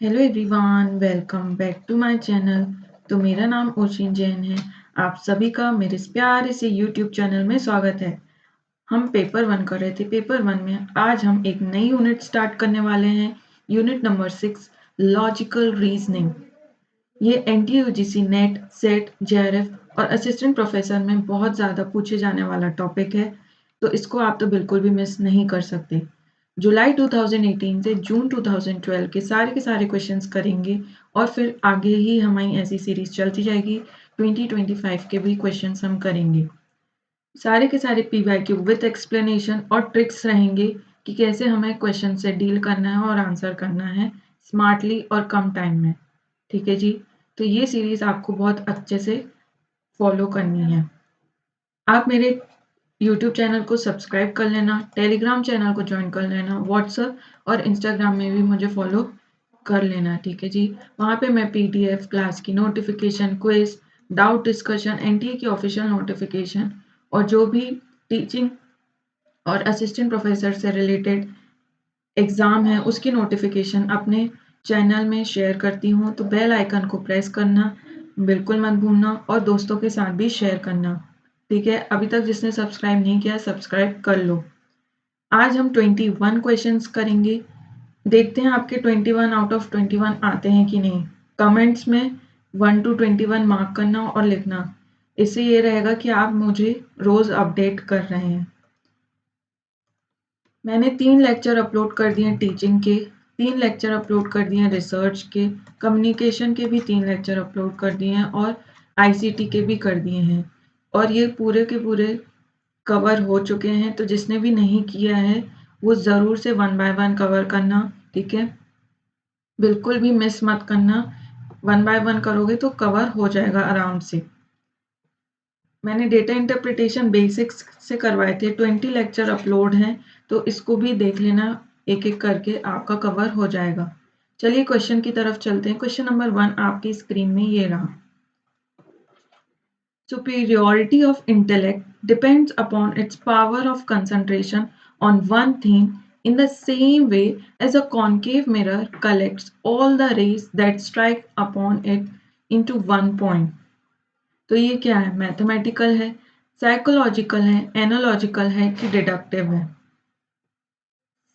Hello everyone, welcome back to my channel. तो मेरा नाम ओशिन जैन है। आप सभी का मेरे इस प्यारे से यूट्यूब चैनल में स्वागत है। हम पेपर वन कर रहे थे। पेपर वन में आज हम एक नई यूनिट स्टार्ट करने वाले हैं। Unit number 6, logical reasoning. ये एनटीयूजीसी नेट, सेट, जेआरएफ और असिस्टेंट प्रोफेसर में बहुत ज़्यादा पूछे जाने वाला टॉपिक है, तो इसको आप तो बिल्कुल भी मिस नहीं कर सकते। जुलाई 2018 से जून 2012 के सारे क्वेश्चंस करेंगे और फिर आगे ही हमारी ऐसी सीरीज चलती जाएगी। 2025 के भी क्वेश्चंस हम करेंगे। सारे के सारे पीवाईक्यू विद एक्सप्लेनेशन और ट्रिक्स रहेंगे कि कैसे हमें क्वेश्चन से डील करना है और आंसर करना है स्मार्टली और कम टाइम में। ठीक है जी। तो ये सीरीज आपको बहुत अच्छे से फॉलो करनी है। आप मेरे यूट्यूब चैनल को सब्सक्राइब कर लेना, टेलीग्राम चैनल को ज्वाइन कर लेना, व्हाट्सएप और इंस्टाग्राम में भी मुझे फॉलो कर लेना। ठीक है जी। वहाँ पे मैं पीडीएफ, क्लास की notification, quiz, doubt discussion, NTA की ऑफिशियल नोटिफिकेशन और जो भी टीचिंग और असिस्टेंट प्रोफेसर से रिलेटेड एग्ज़ाम है उसकी नोटिफिकेशन अपने चैनल में शेयर करती हूँ। तो बेल आइकन को प्रेस करना बिल्कुल मत भूलना और दोस्तों के साथ भी शेयर करना। ठीक है, अभी तक जिसने सब्सक्राइब नहीं किया सब्सक्राइब कर लो। आज हम 21 क्वेश्चंस करेंगे। देखते हैं आपके 21 आउट ऑफ 21 आते हैं कि नहीं। कमेंट्स में 1 to 21 मार्क करना और लिखना। इससे ये रहेगा कि आप मुझे रोज़ अपडेट कर रहे हैं। मैंने 3 लेक्चर अपलोड कर दिए टीचिंग के, 3 लेक्चर अपलोड कर दिए रिसर्च के, कम्युनिकेशन के भी 3 लेक्चर अपलोड कर दिए हैं और आईसीटी के भी कर दिए हैं और ये पूरे के पूरे कवर हो चुके हैं। तो जिसने भी नहीं किया है वो ज़रूर से 1 बाय 1 कवर करना। ठीक है, बिल्कुल भी मिस मत करना। 1 बाय 1 करोगे तो कवर हो जाएगा आराम से। मैंने डेटा इंटरप्रिटेशन बेसिक्स से करवाए थे, 20 लेक्चर अपलोड हैं, तो इसको भी देख लेना। एक एक करके आपका कवर हो जाएगा। चलिए क्वेश्चन की तरफ चलते हैं। क्वेश्चन नंबर 1 आपकी स्क्रीन में ये रहा। Superiority of intellect depends upon its power of concentration on one theme in the same way as a concave mirror collects all the rays that strike upon it into one point। तो ये क्या है? Mathematical है, psychological है, analogical है कि deductive है?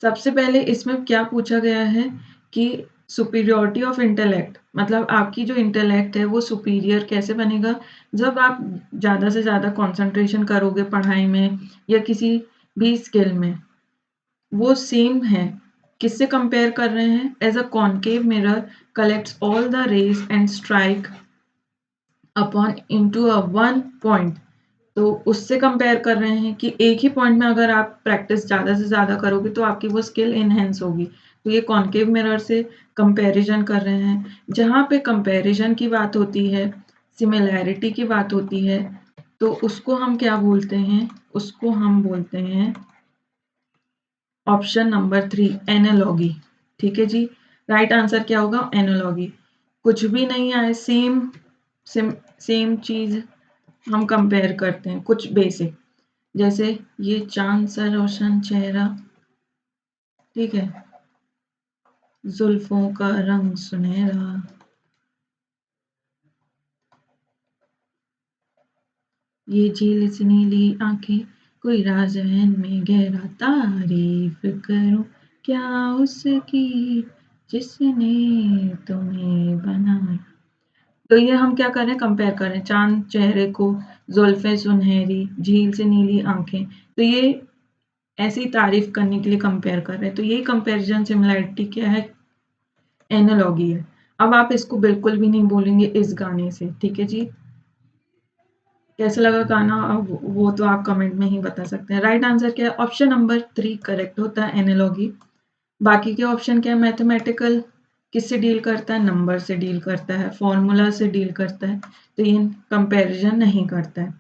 सबसे पहले इसमें क्या पूछा गया है कि सुपीरियॉरिटी ऑफ इंटेलेक्ट, मतलब आपकी जो इंटेलेक्ट है वो सुपीरियर कैसे बनेगा? जब आप ज़्यादा से ज़्यादा कंसंट्रेशन करोगे पढ़ाई में या किसी भी स्किल में। वो सेम है। किससे कंपेयर कर रहे हैं? As a concave mirror collects all the rays and strike upon into a one point. तो उससे कंपेयर कर रहे हैं कि एक ही पॉइंट में अगर आप प्रैक्टिस ज़्यादा से ज़्यादा करोगे तो आपकी वो स्किल एनहेंस होगी। तो ये कॉन्केव मिरर से कंपैरिजन कर रहे हैं। जहाँ पे कंपैरिजन की बात होती है, सिमिलैरिटी की बात होती है, तो उसको हम क्या बोलते हैं? उसको हम बोलते हैं ऑप्शन नंबर 3, एनालॉगी। ठीक है जी। राइट आंसर क्या होगा? एनालॉगी। कुछ भी नहीं आए, सेम चीज़ हम कंपेयर करते हैं, कुछ बेसिक, जैसे ये चांद सा रोशन चेहरा, ठीक है, जुल्फों का रंग सुनहरा, ये झील सी नीली आंखें, कोई राज है इनमें गहरा, तारीफ करूं क्या उसकी जिसने तुम्हें बनाया। तो ये हम क्या कर रहे हैं? कंपेयर कर रहे हैं चांद चेहरे को, जुल्फें सुनहरी, झील से नीली आंखें। तो ये ऐसी तारीफ करने के लिए कंपेयर कर रहे हैं। तो ये कंपैरिजन सिमिलैरिटी क्या है? एनालॉगी है। अब आप इसको बिल्कुल भी नहीं बोलेंगे इस गाने से। ठीक है जी। कैसा लगा गाना? अब वो तो आप कमेंट में ही बता सकते हैं। राइट आंसर क्या है? ऑप्शन नंबर 3 करेक्ट होता है, एनालॉगी। बाकी के ऑप्शन क्या है? मैथमेटिकल किससे डील करता है? नंबर से डील करता है, फॉर्मूला से डील करता है, तो ये कंपैरिजन नहीं करता है।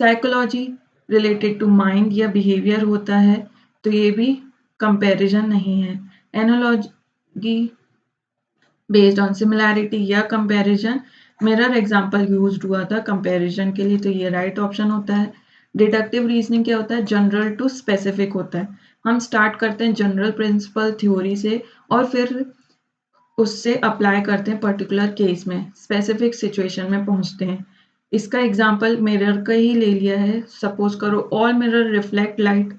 साइकोलॉजी रिलेटेड टू माइंड या बिहेवियर होता है, तो ये भी कंपैरिजन नहीं है। एनालॉजी बेस्ड ऑन सिमिलैरिटी या कंपैरिजन, मिरर एग्जांपल यूज्ड हुआ था कंपैरिजन के लिए, तो ये राइट ऑप्शन होता है। डिडक्टिव रीजनिंग क्या होता है? जनरल टू स्पेसिफिक होता है। हम स्टार्ट करते हैं जनरल प्रिंसिपल थ्योरी से और फिर उससे अप्लाई करते हैं पर्टिकुलर केस में, स्पेसिफिक सिचुएशन में पहुंचते हैं। इसका एग्जांपल मिरर का ही ले लिया है। सपोज करो ऑल मिरर रिफ्लेक्ट लाइट,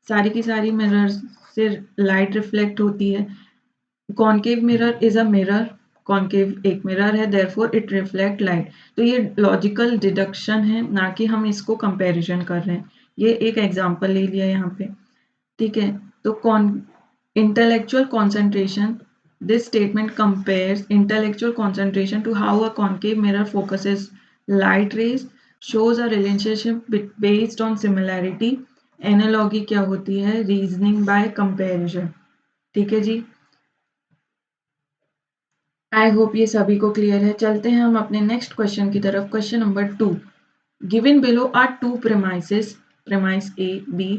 सारी की सारी मिरर से लाइट रिफ्लेक्ट होती है। Concave mirror is a mirror, concave एक मिरर है, देयरफॉर इट रिफ्लेक्ट लाइट। तो ये लॉजिकल डिडक्शन है, ना कि हम इसको कंपैरिजन कर रहे हैं। ये एक एग्जांपल ले लिया यहाँ पे, ठीक है। तो intellectual concentration, this statement compares intellectual concentration to how a concave mirror focuses light rays, shows a relationship based on similarity। Analogy क्या होती है? रीजनिंग बाय कंपैरिजन, ठीक है जी। आई होप ये सभी को क्लियर है। चलते हैं हम अपने नेक्स्ट क्वेश्चन की तरफ। Question number 2, given below are two premises, premise A B,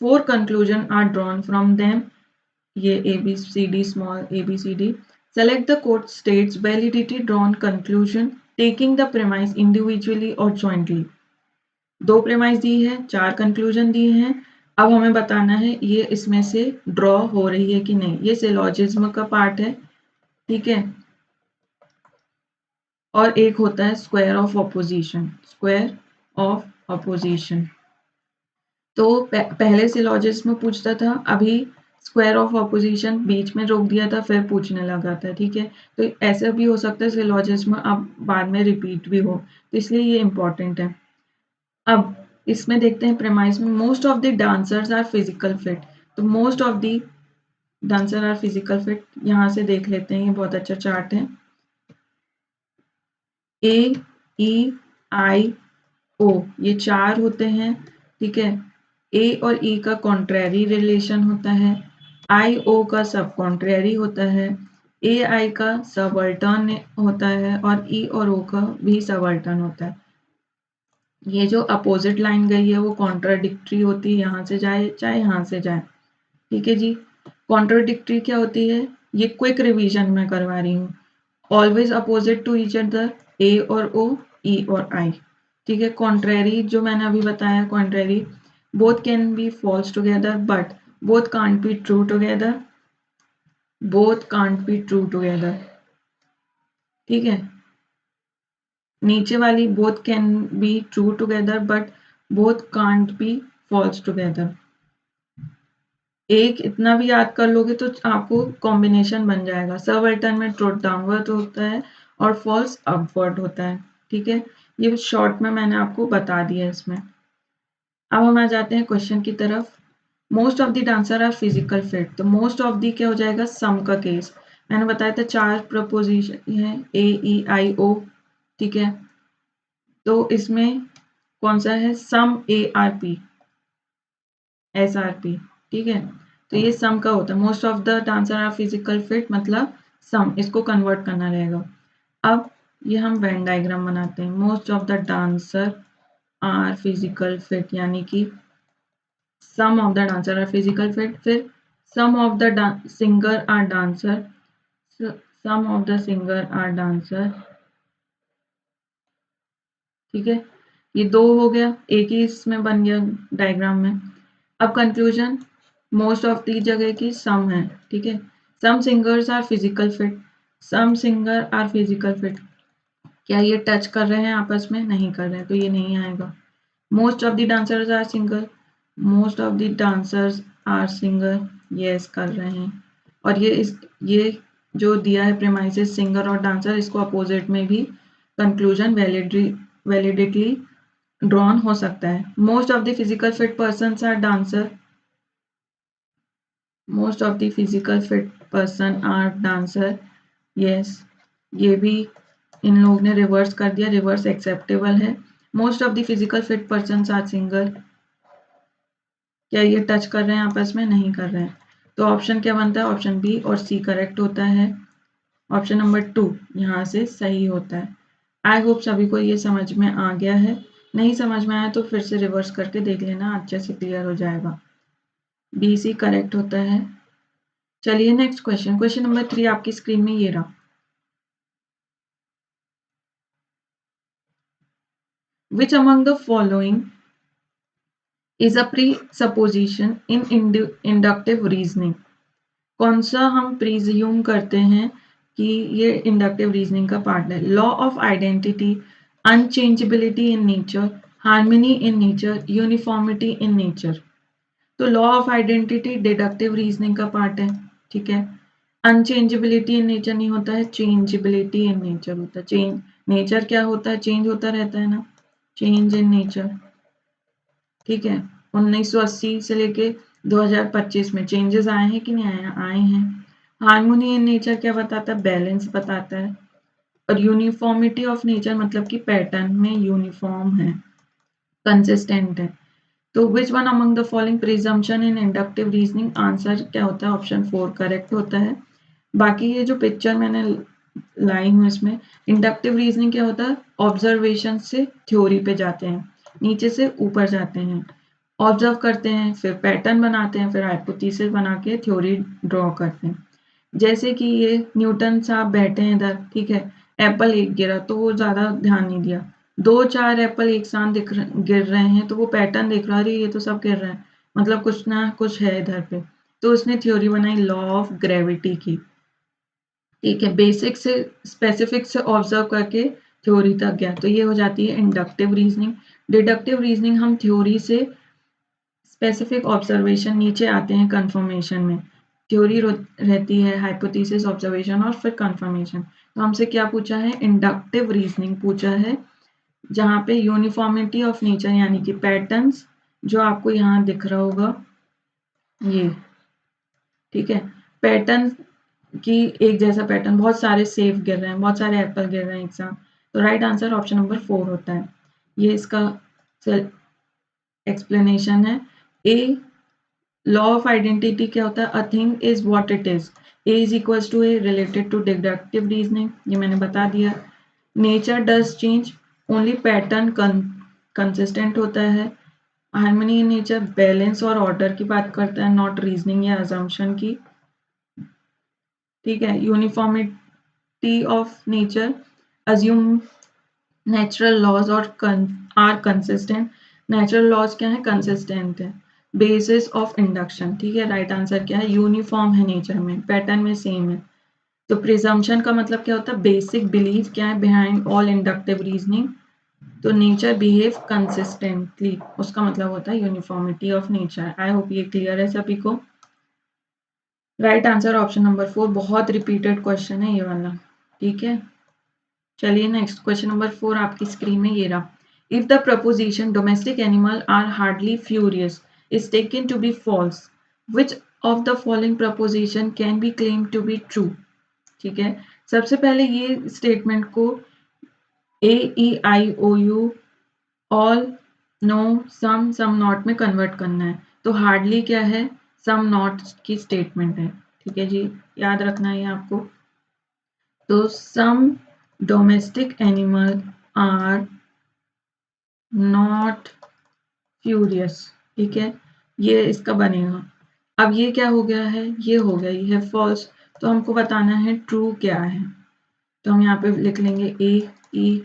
4 conclusion are drawn from them। ये ABCD small ABCD। Select the quote states validity drawn conclusion taking the premise individually or jointly। 2 premise दी है, 4 conclusion दिए हैं। अब हमें बताना है ये इसमें से ड्रॉ हो रही है कि नहीं। ये सिलोजिज्म का पार्ट है, ठीक है। और एक होता है square of opposition, square of opposition. तो पहले सिलोजिज्म पूछता था, अभी स्क्वायर ऑफ ऑपोजिशन बीच में रोक दिया था, फिर पूछने लगा था, ठीक है। तो ऐसा भी हो सकता है सिलोजिज्म अब बाद में रिपीट भी हो, तो इसलिए ये इंपॉर्टेंट है। अब इसमें देखते हैं प्रेमाइस में, most of the dancers are physical fit. तो most of the dancer are physical fit, यहाँ से देख लेते हैं, ये बहुत अच्छा चार्ट है। ए ई आई ओ ये 4 होते हैं, ठीक है। ए और ई का कॉन्ट्रेरी रिलेशन होता है, आई ओ का सब कॉन्ट्रेरी होता है, ए आई का सबअल्टर्न होता है, और ई और ओ का भी सबअल्टर्न होता है। ये जो अपोजिट लाइन गई है वो कॉन्ट्राडिक्टरी होती है, यहाँ से जाए चाहे यहाँ से जाए, ठीक है जी। कॉन्ट्राडिक्टरी क्या होती है? ये क्विक रिवीजन में करवा रही हूँ। Always opposite to each other, A और ओ, ई और आई, ठीक है। कॉन्ट्रेरी जो मैंने अभी बताया, contrary both can be false together but both can't be true together, both can't be true together, ठीक है। नीचे वाली both can be true together but both can't be false together. एक इतना भी याद कर लोगे तो आपको कॉम्बिनेशन बन जाएगा। सबअल्टर्न में ट्रूथ डाउनवर्ड होता है और फॉल्स अपवर्ड होता है, ठीक है। ये शॉर्ट में मैंने आपको बता दिया इसमें। अब हम आ जाते हैं क्वेश्चन की तरफ। Most of the dancer are physical fit, तो मोस्ट ऑफ द क्या हो जाएगा? सम का केस। मैंने बताया था 4 प्रपोजिशन है, ए ई आई ओ, ठीक है। तो इसमें कौन सा है? Some A R P, S R P, ठीक है। तो ये सम का होता है। Most of the dancer are physical fit मतलब सम, इसको कन्वर्ट करना रहेगा। अब ये हम वेन डायग्राम बनाते हैं। Most of the dancer are physical fit, यानी कि some of the dancer are physical fit, फिर some of the singer are dancer, some of the singer are dancer, ठीक है। ये 2 हो गया, एक ही इसमें बन गया डायग्राम में। अब कंक्लूजन, मोस्ट ऑफ दी जगह की सम है, ठीक है। Some singers are physical fit, some singer are physical fit, क्या ये टच कर रहे हैं आपस में? नहीं कर रहे हैं, तो ये नहीं आएगा। Most of the dancers are singer, most of the dancers are singer, yes कर रहे हैं। और ये जो दिया है प्रेमाइसेस सिंगर और डांसर, इसको अपोजिट में भी कंक्लूजन वैलिडिटली ड्रॉन हो सकता है। Most of the physical fit person are dancer, most of the physical fit person are dancer, yes. ये भी इन लोग ने रिवर्स कर दिया, रिवर्स एक्सेप्टेबल है। Most of the physical fit person are single, क्या ये टच कर रहे हैं आपस में? नहीं कर रहे हैं, तो ऑप्शन क्या बनता है? ऑप्शन बी और सी करेक्ट होता है। ऑप्शन नंबर 2 यहाँ से सही होता है। आई होप सभी को ये समझ में आ गया है। नहीं समझ में आया तो फिर से रिवर्स करके देख लेना, अच्छे से क्लियर हो जाएगा। बी सी करेक्ट होता है। चलिए नेक्स्ट क्वेश्चन, क्वेश्चन नंबर 3 आपकी स्क्रीन में ये रहा। Which among the following is a presupposition in inductive reasoning? कौन सा हम प्रीज्यूम करते हैं कि ये इंडक्टिव रीजनिंग का पार्ट है। Law of identity, unchangeability in nature, harmony in nature, uniformity in nature. तो law of identity deductive reasoning का पार्ट है, ठीक है। अनचेंजेबिलिटी इन नेचर नहीं होता है, चेंजेबिलिटी इन नेचर होता है। चेंज नेचर क्या होता है, चेंज होता रहता है ना, चेंज इन नेचर, ठीक है। 1980 से लेके 2025 में चेंजेस आए हैं कि नहीं आए, आए हैं। हार्मोनी इन नेचर क्या बताता है, बैलेंस बताता है। और यूनिफॉर्मिटी ऑफ नेचर मतलब कि पैटर्न में यूनिफॉर्म है, कंसिस्टेंट है। तो which one among the following presumption in inductive reasoning, answer क्या होता है, ऑप्शन 4 करेक्ट होता है। बाकी ये जो पिक्चर मैंने लाई हूँ इसमें इंडक्टिव रीजनिंग क्या होता है, ऑब्जर्वेशन से थ्योरी पे जाते हैं, नीचे से ऊपर जाते हैं, ऑब्जर्व करते हैं, फिर पैटर्न बनाते हैं, फिर हाइपोथेसिस बना के थ्योरी ड्रॉ करते हैं। जैसे कि ये न्यूटन साहब बैठे हैं इधर, ठीक है, एप्पल एक गिरा तो वो ज्यादा ध्यान नहीं दिया, 2-4 एप्पल एक साथ गिर रहे हैं तो वो पैटर्न देख रहा है, अरे ये तो सब गिर रहे हैं, मतलब कुछ ना कुछ है इधर पे। तो उसने थ्योरी बनाई लॉ ऑफ ग्रेविटी की, ठीक है, बेसिक से स्पेसिफिक से ऑब्जर्व करके थ्योरी तक गया, तो ये हो जाती है इंडक्टिव रीजनिंग। डिडक्टिव रीजनिंग हम थ्योरी से स्पेसिफिक ऑब्जर्वेशन नीचे आते हैं कंफर्मेशन में, थ्योरी रहती है, हाइपोथेसिस, ऑब्जर्वेशन और फिर कंफर्मेशन। तो हमसे क्या पूछा है, इंडक्टिव रीजनिंग पूछा है, जहाँ पे यूनिफॉर्मिटी ऑफ नेचर यानी कि पैटर्न्स जो आपको यहाँ दिख रहा होगा ये, ठीक है, पैटर्न कि एक जैसा पैटर्न, बहुत सारे सेब गिर रहे हैं, बहुत सारे एप्पल गिर रहे हैं एक साथ, तो राइट आंसर ऑप्शन नंबर 4 होता है। ये इसका एक्सप्लेनेशन है। ए, लॉ ऑफ आइडेंटिटी क्या होता है, a thing is what it is, A is equals to A, related to deductive reasoning, ये मैंने बता दिया। Nature does change, only pattern consistent होता है। हार्मनी इन नेचर बैलेंस और ऑर्डर की बात करता है, नॉट रीजनिंग या अजम्पशन की, ठीक है। Uniformity of nature, assume natural laws और आर कंसिस्टेंट, नेचुरल लॉज क्या है, कंसिस्टेंट है। बेसिस ऑफ इंडक्शन, ठीक है, राइट आंसर क्या है, यूनिफॉर्म है नेचर में, पैटर्न में सेम है। तो प्रिजम्पशन का मतलब क्या होता है, बेसिक बिलीफ क्या है बिहाइंड ऑल इंडक्टिव रीजनिंग, तो नेचर बिहेव कंसिस्टेंटली, उसका मतलब होता है uniformity of nature. I hope ये क्लियर है सभी को। राइट आंसर ऑप्शन नंबर 4, बहुत रिपीटेड क्वेश्चन है ये वाला, ठीक है। चलिए नेक्स्ट क्वेश्चन नंबर 4 आपकी स्क्रीन में ये रहा। If the proposition domestic animal are hardly furious is taken to be false, which of the following proposition can be claim to be true, ठीक है। सबसे पहले ये स्टेटमेंट को A E I O U, all, no, some not में convert करना है। तो हार्डली क्या है, सम नॉट की स्टेटमेंट है, ठीक है जी, याद रखना है आपको। तो some domestic animal are not furious, ठीक है, ये इसका बनेगा। अब ये क्या हो गया है, ये हो गया, ये है फॉल्स, तो हमको बताना है ट्रू क्या है। तो हम यहाँ पे लिख लेंगे ए E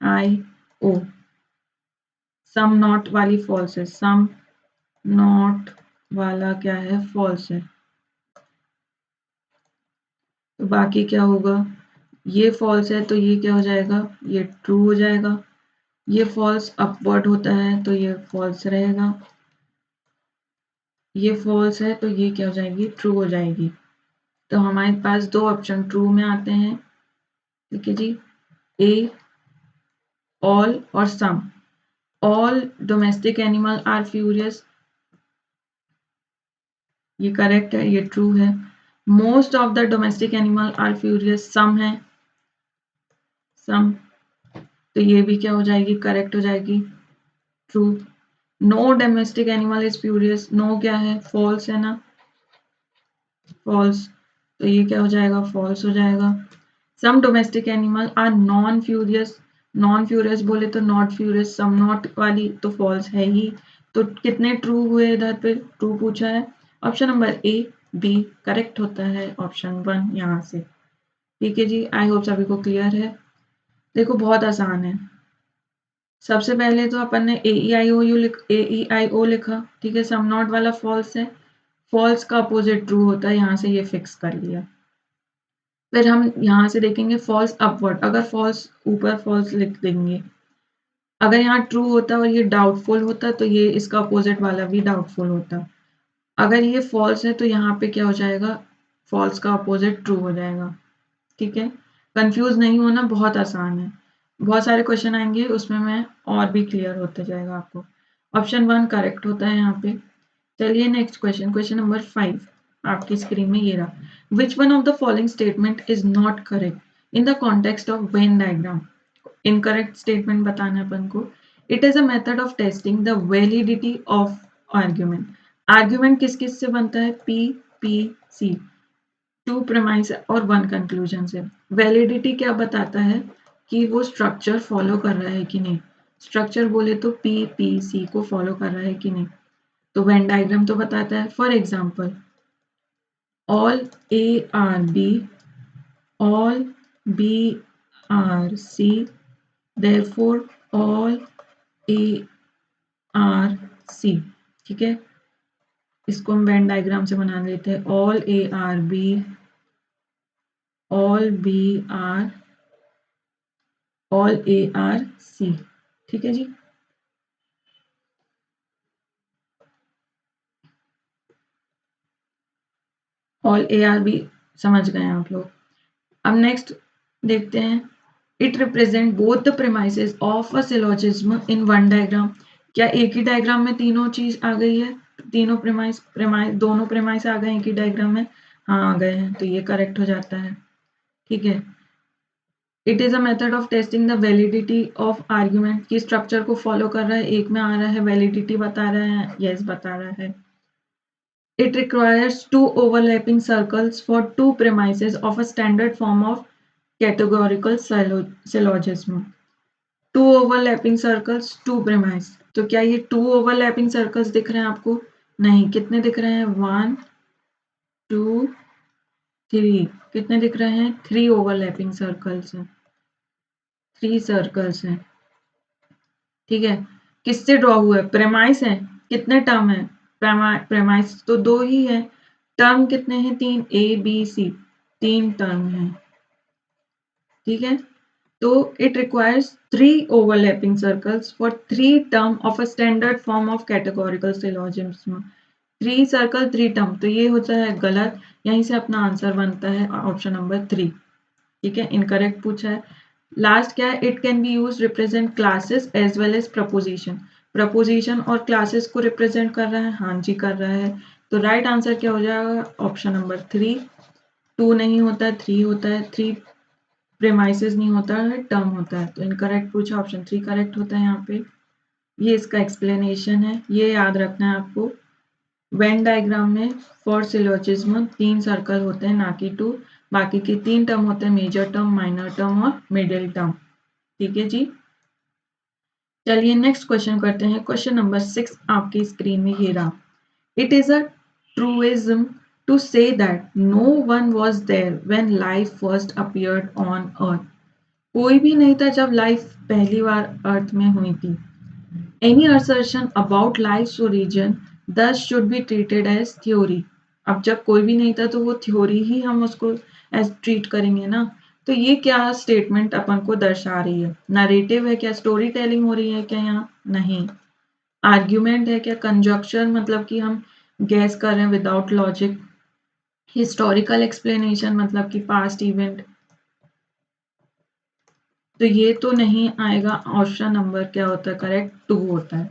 I O, some not वाली फॉल्स है, सम नॉट वाला क्या है, फॉल्स है। तो बाकी क्या होगा, ये फॉल्स है तो ये क्या हो जाएगा, ये ट्रू हो जाएगा। ये फॉल्स अपवर्ड होता है तो ये फॉल्स रहेगा, ये फॉल्स है तो ये क्या हो जाएगी, ट्रू हो जाएगी। तो हमारे पास दो ऑप्शन ट्रू में आते हैं, ठीक है जी, ए, ऑल और some. All domestic animal are furious, ये करेक्ट है, ये ट्रू है। Most of the domestic animal are furious, some है, सम, तो ये भी क्या हो जाएगी, करेक्ट हो जाएगी, true. No domestic animal is furious, no क्या है, फॉल्स है ना, फॉल्स, तो ये क्या हो जाएगा, फॉल्स हो जाएगा। Some domestic animal are non furious, non furious बोले तो नॉट फ्यूरियस, सम नॉट वाली तो फॉल्स है ही। तो कितने ट्रू हुए इधर पे, ट्रू पूछा है। Option number A B correct होता है, ऑप्शन 1 यहाँ से, ठीक है जी। आई होप सभी को क्लियर है। देखो बहुत आसान है। सबसे पहले तो अपन ने ए E I O U A E I ओ लिखा, ठीक है, सम नॉट वाला फॉल्स है, फॉल्स का अपोजिट ट्रू होता है, यहाँ से ये फिक्स कर लिया। फिर हम यहाँ से देखेंगे फॉल्स अपवर्ड, अगर फॉल्स ऊपर फॉल्स लिख देंगे, अगर यहाँ ट्रू होता और ये डाउटफुल होता तो ये इसका अपोजिट वाला भी डाउटफुल होता। अगर ये फॉल्स है तो यहाँ पे क्या हो जाएगा, फॉल्स का अपोजिट ट्रू हो जाएगा। ठीक है, कंफ्यूज नहीं होना, बहुत आसान है। बहुत सारे क्वेश्चन आएंगे उसमें मैं और भी क्लियर होते जाएगा आपको। ऑप्शन 1 करेक्ट होता है यहाँ पे। चलिए नेक्स्ट क्वेश्चन, क्वेश्चन नंबर 5 आपकी स्क्रीन में ये रहा। Which one of the following statement is not correct in the context of Venn diagram. Incorrect statement बताना है अपन को। It is a method of testing the validity of argument. Argument किस किस से बनता है, P P C, two premise और वन कंक्लूजन से। वैलिडिटी क्या बताता है कि वो स्ट्रक्चर फॉलो कर रहा है कि नहीं। स्ट्रक्चर बोले तो पी पी सी को फॉलो कर रहा है कि नहीं। तो वेन डायग्राम तो बताता है। For example, all A are B, all B are C, therefore all A R C। ठीक है, इसको हम वेन डायग्राम से बना लेते हैं। All A are B, all B are, all A are C. ठीक है जी, ऑल ए आर बी समझ गए आप लोग। अब नेक्स्ट देखते हैं, it represent both the premises of a syllogism in one diagram. क्या एक ही डायग्राम में तीनों चीज आ गई है, तीनों प्रेमाइस प्रेमाइस दोनों प्रेमाइस आ गए एक ही डायग्राम में। हाँ आ गए हैं, तो ये करेक्ट हो जाता है। ठीक है, it is a method of testing the validity of argument, की स्ट्रक्चर को फॉलो कर रहा है, एक में आ रहा है, वैलिडिटी बता रहा है, यस बता रहा है। It requires two overlapping circles for two premises of a standard form of categorical syllogism. Two overlapping circles, two premise। तो क्या ये two overlapping circles दिख रहे हैं आपको? नहीं, कितने दिख रहे हैं? 1 2 3। कितने दिख रहे हैं? 3 overlapping circles हैं, 3 सर्कल्स हैं। ठीक है, किससे ड्रॉ हुआ है? प्रेमाइस है। कितने टर्म है? प्रेमाइस तो 2 ही है। टर्म कितने हैं? 3, ए बी सी, 3 टर्म है। ठीक है, तो it requires 3 overlapping circles for 3 term of a standard form of categorical syllogism. 3 circle 3 term, तो ये होता है गलत। यहीं से अपना आंसर बनता है ऑप्शन नंबर 3। ठीक है, इनकरेक्ट पूछा है। लास्ट क्या है? It can be use represent classes as well as proposition. Proposition और क्लासेस को रिप्रेजेंट कर रहा है, हाँ जी कर रहा है। तो राइट आंसर क्या हो जाएगा? Option number 3। 2 नहीं होता है, 3 होता है। 3 प्रेमाइसेस नहीं होता है, टर्म होता है। तो इनकरेक्ट पूछा, ऑप्शन 3 करेक्ट होता है यहाँ पे। ये इसका एक्सप्लेनेशन है, ये याद रखना है आपको। वेन डायग्राम में फॉर सिलोजिज्म 3 सर्कल होते हैं, ना कि 2। बाकी के 3 टर्म होते हैं, मेजर टर्म, माइनर टर्म और मिडिल टर्म। ठीक है जी, चलिए नेक्स्ट क्वेश्चन करते हैं। क्वेश्चन नंबर 6 आपकी स्क्रीन में ये रहा। It is a truism to say that no one was there when life first appeared on earth। कोई भी नहीं था जब लाइफ पहली बार अर्थ में हुई थी। Any assertion about life's origin thus should be treated as theory। अब जब कोई भी नहीं था तो वो थ्योरी ही हम उसको एज ट्रीट करेंगे ना। तो ये क्या स्टेटमेंट अपन को दर्शा रही है? नरेटिव है क्या? स्टोरी टेलिंग हो रही है क्या यहाँ? नहीं। आर्ग्यूमेंट है क्या? कंजक्चर मतलब कि हम गैस कर रहे हैं विदाउट लॉजिक। हिस्टोरिकल एक्सप्लेनेशन मतलब कि पास्ट इवेंट। तो ये तो नहीं आएगा। ऑप्शन नंबर क्या होता है करेक्ट? 2 होता है,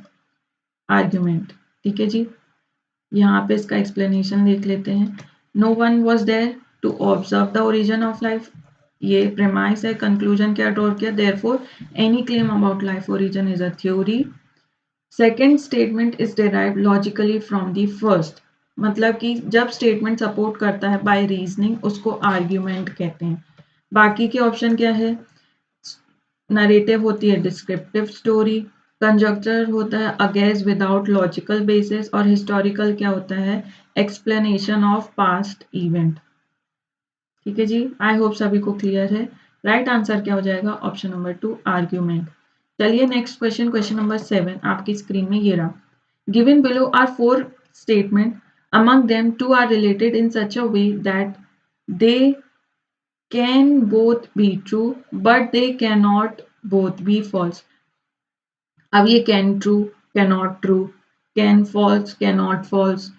आर्ग्यूमेंट। ठीक है जी, यहाँ पे इसका एक्सप्लेनेशन देख लेते हैं। No one was there to observe the origin of life, ये प्रेमाइस है। कंक्लूजन क्या ड्रॉ किया? Therefore any claim about life origin is a theory. Second statement is derived logically from the first, मतलब कि जब स्टेटमेंट सपोर्ट करता है bye reasoning उसको आर्ग्यूमेंट कहते हैं। बाकी के ऑप्शन क्या है? नरेटिव होती है डिस्क्रिप्टिव स्टोरी, कंजक्चर होता है अगेंस्ट विदाउट लॉजिकल बेसिस, और हिस्टोरिकल क्या होता है? Explanation of past event. ठीक है जी, आई होप सभी को क्लियर है। राइट आंसर क्या हो जाएगा? Option number 2 argument. चलिए नेक्स्ट क्वेश्चन, क्वेश्चन नंबर 7 आपकी स्क्रीन में ये रहा। Given below are 4 statement, among them 2 are related in such a way that they can both be true but they can not both be false. अब ये can true, can not true, can false, can not false,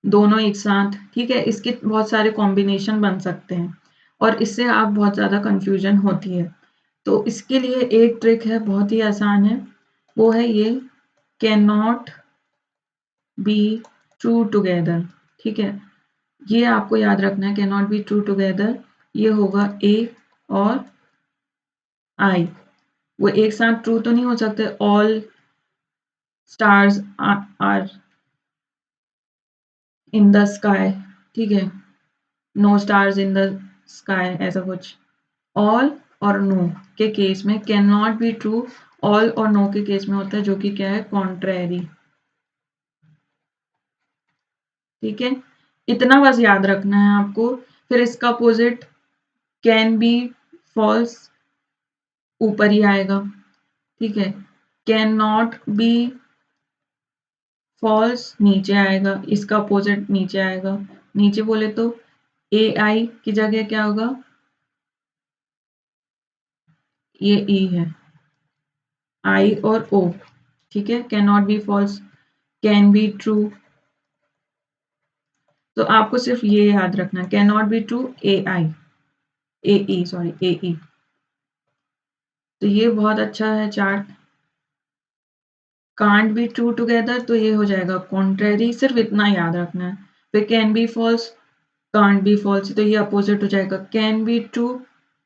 दोनों एक साथ, ठीक है, इसके बहुत सारे कॉम्बिनेशन बन सकते हैं और इससे आप बहुत ज़्यादा कंफ्यूजन होती है। तो इसके लिए एक ट्रिक है, बहुत ही आसान है, वो है ये can not be true together. ठीक है, ये आपको याद रखना है, can not be true together, ये होगा ए और आई, वो एक साथ ट्रू तो नहीं हो सकते, all stars are in the sky, ठीक है, no stars in the sky, ऐसा कुछ। ऑल और नो के केस में can not be true, all और नो के केस में होता है जो कि क्या है, कॉन्ट्रेरी। ठीक है, इतना बस याद रखना है आपको। फिर इसका अपोजिट कैन बी फॉल्स ऊपर ही आएगा, ठीक है, कैन नॉट बी फॉल्स नीचे आएगा, इसका अपोजिट नीचे आएगा। नीचे बोले तो ए आई की जगह क्या होगा, ये ई है, आई और ओ, ठीक है, can not be false, can be true, तो आपको सिर्फ ये याद रखना, can not be true A I, A E sorry, A E. तो ये बहुत अच्छा है chart. Can't be true together, तो ये हो जाएगा कॉन्ट्रेरी, सिर्फ इतना याद रखना है। फिर can be false, can't be false, तो ये अपोजिट हो जाएगा, can be true,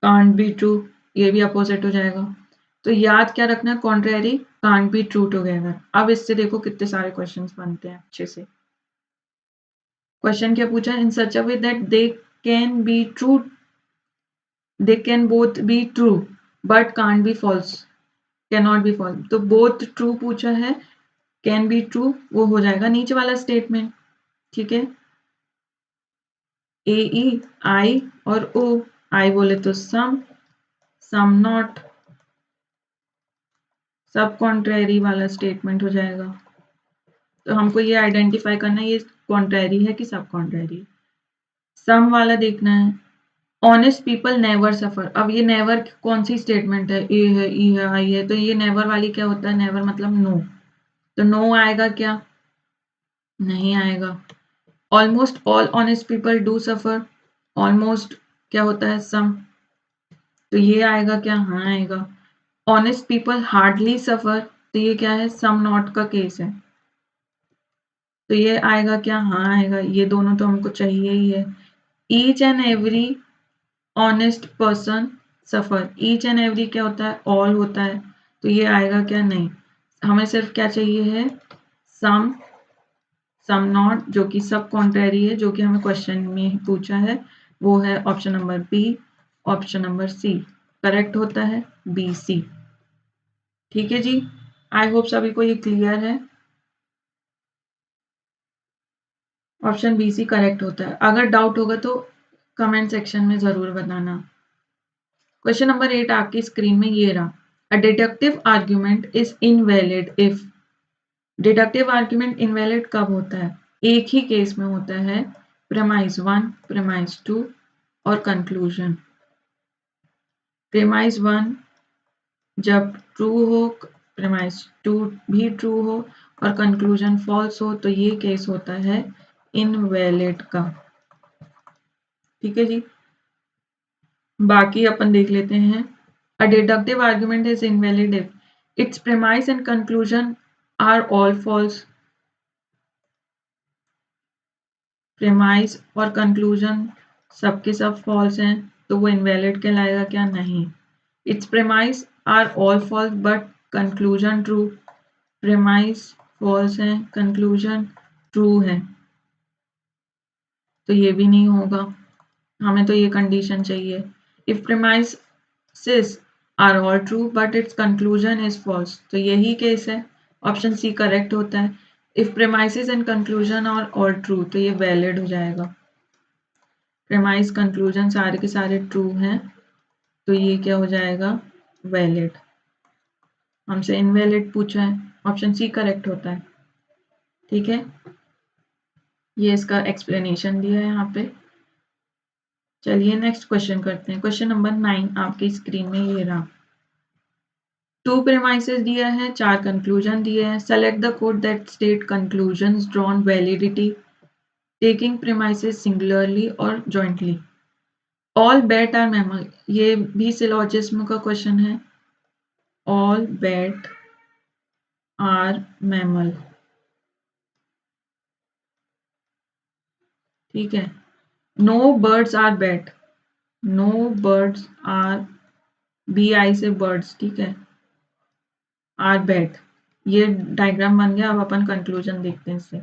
can't be true, ये भी अपोजिट हो जाएगा। तो याद क्या रखना है, contrary, can't be true together. अब इससे देखो कितने सारे क्वेश्चंस बनते हैं अच्छे से। क्वेश्चन क्या पूछा है, in such a way that they can be true, they can both be true but can't be false, can not be false, तो बोथ ट्रू पूछा है, कैन बी ट्रू वो हो जाएगा नीचे वाला स्टेटमेंट, ठीक है, ए ई आई और ओ, आई बोले तो सम नॉट, सब कॉन्ट्रेरी वाला स्टेटमेंट हो जाएगा। तो हमको ये आइडेंटिफाई करना है ये कॉन्ट्रेरी है कि सब कॉन्ट्रेरी। सम वाला देखना है, ऑनेस्ट पीपल नेवर सफर। अब ये नेवर कौन सी स्टेटमेंट है, ए है, ई है, आई है, तो ये नेवर वाली क्या होता है, नेवर मतलब नो, तो नो आएगा क्या, नहीं आएगा। Almost all honest people do suffer, almost क्या होता है, सम, तो ये आएगा क्या, हाँ आएगा। ऑनेस्ट पीपल हार्डली सफर, तो ये क्या है, सम नॉट का केस है, तो ये आएगा क्या, हाँ आएगा, ये दोनों तो हमको चाहिए ही है। Each and every honest person suffer, each and every क्या होता है, ऑल होता है, तो ये आएगा क्या, नहीं, हमें सिर्फ क्या चाहिए है, सम, सम नॉट, जो कि सब कॉन्ट्रेरी है, जो कि हमें क्वेश्चन में ही पूछा है, वो है option number B, option number C correct होता है, बी सी। ठीक है जी, आई होप सभी को ये क्लियर है, ऑप्शन बी सी करेक्ट होता है। अगर डाउट होगा तो कमेंट सेक्शन में जरूर बताना। क्वेश्चन नंबर 8 आपकी स्क्रीन में ये रहा, a deductive argument is invalid if, deductive argument invalid कब होता है, एक ही केस में होता है, प्रेमाइज 1, प्रेमाइज 2 और कंक्लूजन। प्रेमाइज 1 जब ट्रू हो, प्रेमाइज 2 भी ट्रू हो और कंक्लूजन फॉल्स हो, तो ये केस होता है इनवैलिड का। ठीक है जी, बाकी अपन देख लेते हैं। A deductive argument is invalid if its premise and conclusion are all false, premise और कंक्लूजन सबके सब फॉल्स हैं, तो वो इनवैलिड कहलाएगा क्या, नहीं। Its premise are all false but conclusion true, premise false है, कंक्लूजन ट्रू है, तो ये भी नहीं होगा, हमें तो ये कंडीशन चाहिए। If premises are all true but its conclusion is false, तो यही केस है, ऑप्शन सी करेक्ट होता है। If premises and conclusion are all true, तो ये वैलिड हो जाएगा, प्रेमाइज कंक्लूजन सारे के सारे ट्रू हैं, तो ये क्या हो जाएगा, वैलिड। हमसे इनवैलिड पूछा है, ऑप्शन सी करेक्ट होता है। ठीक है, ये इसका एक्सप्लेनेशन दिया है यहाँ पे। चलिए नेक्स्ट क्वेश्चन करते हैं। क्वेश्चन नंबर 9 आपकी स्क्रीन में ये रहा। 2 premises दिया है, 4 कंक्लूजन दिए हैं। Select the code that state conclusions drawn validity taking premises singularly और jointly. All bat are mammal, ये भी सिलोजिज्म का क्वेश्चन है। ऑल बैट आर मैमल, ठीक है। No birds are bat, no birds are बी आई से बर्ड्स, ठीक है, आर बैट। ये डायग्राम बन गया। अब अपन कंक्लूजन देखते हैं इससे।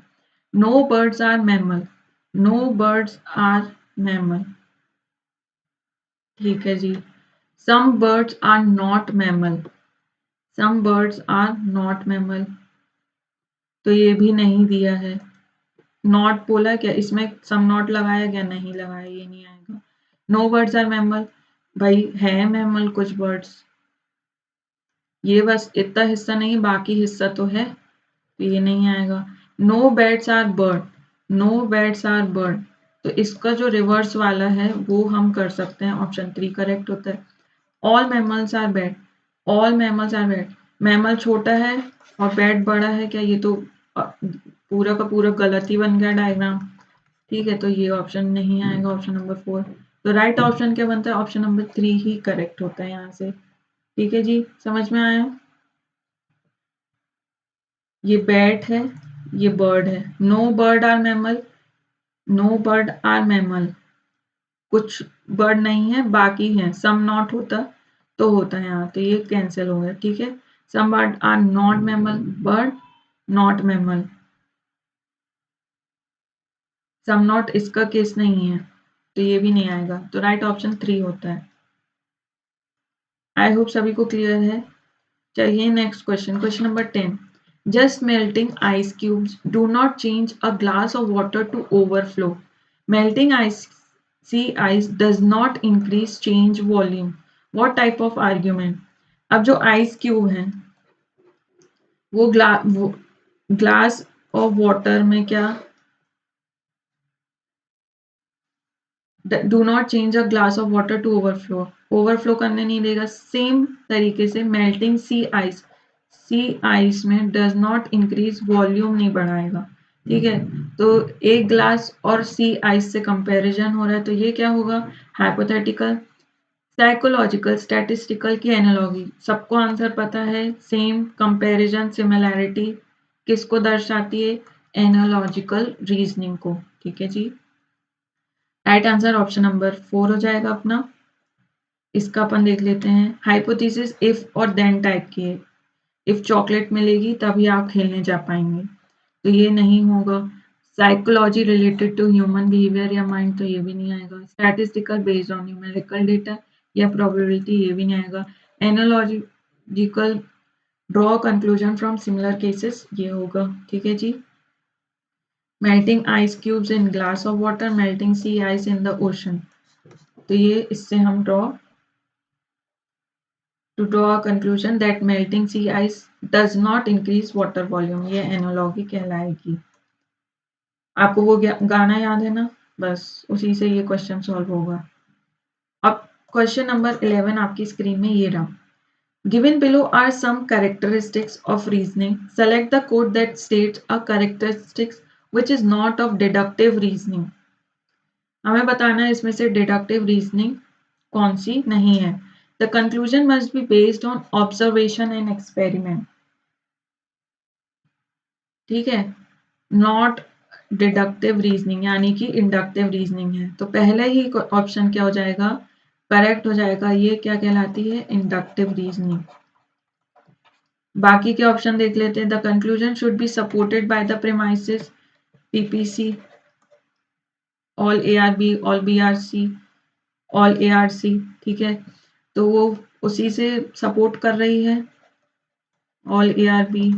No birds are mammal, no birds are mammal, ठीक है जी। Some birds are not mammal, some birds are not mammal, तो ये भी नहीं दिया है। नॉट बोला क्या, इसमें सम नॉट लगाया क्या, नहीं लगाया, ये नहीं आएगा। नो बर्ड्स आर मैमल, भाई है मैमल कुछ बर्ड्स, ये बस इतना हिस्सा नहीं, बाकी हिस्सा तो है, तो ये नहीं आएगा। No bats are bird, no bats are bird, तो इसका जो रिवर्स वाला है वो हम कर सकते हैं। ऑप्शन 3 करेक्ट होता है। All mammals are bat, all mammals are bat, mammal छोटा है और बैट बड़ा है क्या, ये तो पूरा का पूरा गलत ही बन गया डायग्राम, ठीक है। तो ये ऑप्शन नहीं आएगा, ऑप्शन नंबर 4। तो राइट ऑप्शन क्या बनता है, ऑप्शन नंबर 3 ही करेक्ट होता है यहाँ से, ठीक है जी। समझ में आया। ये बैट है, ये बर्ड है। No bird are mammal, no bird are mammal, कुछ बर्ड नहीं है, बाकी है। सम नॉट होता तो होता है यहाँ, तो ये कैंसिल हो गया, ठीक है। Some bird are not mammal, bird not mammal, some not इसका केस नहीं है, तो ये भी नहीं आएगा। तो राइट ऑप्शन 3 होता है। आई होप सभी को क्लियर है। चलिए next question, question number 10। Just melting ice cubes do not change a glass of water to overflow. Melting ice sea ice does not increase change volume. What type of argument. अब जो ice cube है वो glass of water में क्या, do not change a glass of water to overflow, overflow करने नहीं देगा। Same तरीके से मेल्टिंग सी आइस में डज नॉट इंक्रीज वॉल्यूम नहीं बढ़ाएगा, ठीक है। तो एक ग्लास और सी आइस से कंपैरिजन हो रहा है, तो ये क्या होगा, हाइपोथेटिकल, साइकोलॉजिकल, स्टैटिस्टिकल की एनालॉजी। सबको आंसर पता है। सेम, कंपैरिजन, सिमिलैरिटी किसको दर्शाती है, एनालॉजिकल रीजनिंग को, ठीक है जी। राइट आंसर ऑप्शन नंबर 4 हो जाएगा अपना। इसका अपन देख लेते हैं। हाइपोथेसिस इफ और देन टाइप की है। इफ चॉकलेट मिलेगी तभी आप खेलने जा पाएंगे, तो ये नहीं होगा। Psychology related to human behaviour या माइंड, तो ये भी नहीं आएगा। Statistical based on numerical data या प्रोबेबिलिटी, ये भी नहीं आएगा। Analogical draw conclusion from similar cases, ये होगा, ठीक है जी। Melting ice cubes in glass of water, melting sea ice in the ocean, तो ये इससे हम draw a conclusion that melting sea ice does not increase water volume, ये एनालॉगी कहलाएगी। आपको वो गाना याद है ना, बस उसी से ये क्वेश्चन सॉल्व होगा। अब क्वेश्चन नंबर 11 आपकी स्क्रीन में ये रहा। Given below are some characteristics of reasoning. Select the code that states a characteristics which is not of deductive reasoning. हमें बताना है इसमें से डिडक्टिव रीजनिंग कौन सी नहीं है। The conclusion must be based on observation and experiment, ठीक है। नॉट डिडक्टिव रीजनिंग यानी कि इंडक्टिव रीजनिंग है, तो पहले ही ऑप्शन क्या हो जाएगा, करेक्ट हो जाएगा। ये क्या कहलाती है, इंडक्टिव रीजनिंग। बाकी के ऑप्शन देख लेते हैं। The conclusion should be supported by the premises, PPC, all ARB, all BRC, all ARC, ठीक है। तो वो उसी से सपोर्ट कर रही है, ऑल एआरबी।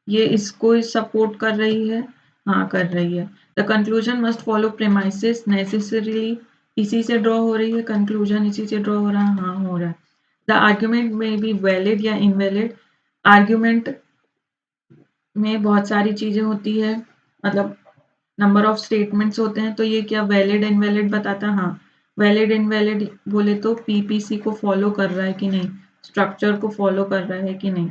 ये इसको सपोर्ट कर रही है, हाँ कर रही है। The conclusion must follow premises necessarily, इसी से ड्रॉ हो रही है कंक्लूजन, इसी से ड्रॉ हो रहा है, हाँ हो रहा है। द आर्ग्यूमेंट में बी वैलिड या इनवैलिड, आर्ग्यूमेंट में बहुत सारी चीजें होती है, मतलब नंबर ऑफ स्टेटमेंट्स होते हैं। तो ये क्या वैलिड इनवैलिड बताता है? हाँ, वैलिड इनवैलिड बोले तो पीपीसी को फॉलो कर रहा है कि नहीं, स्ट्रक्चर को फॉलो कर रहा है कि नहीं।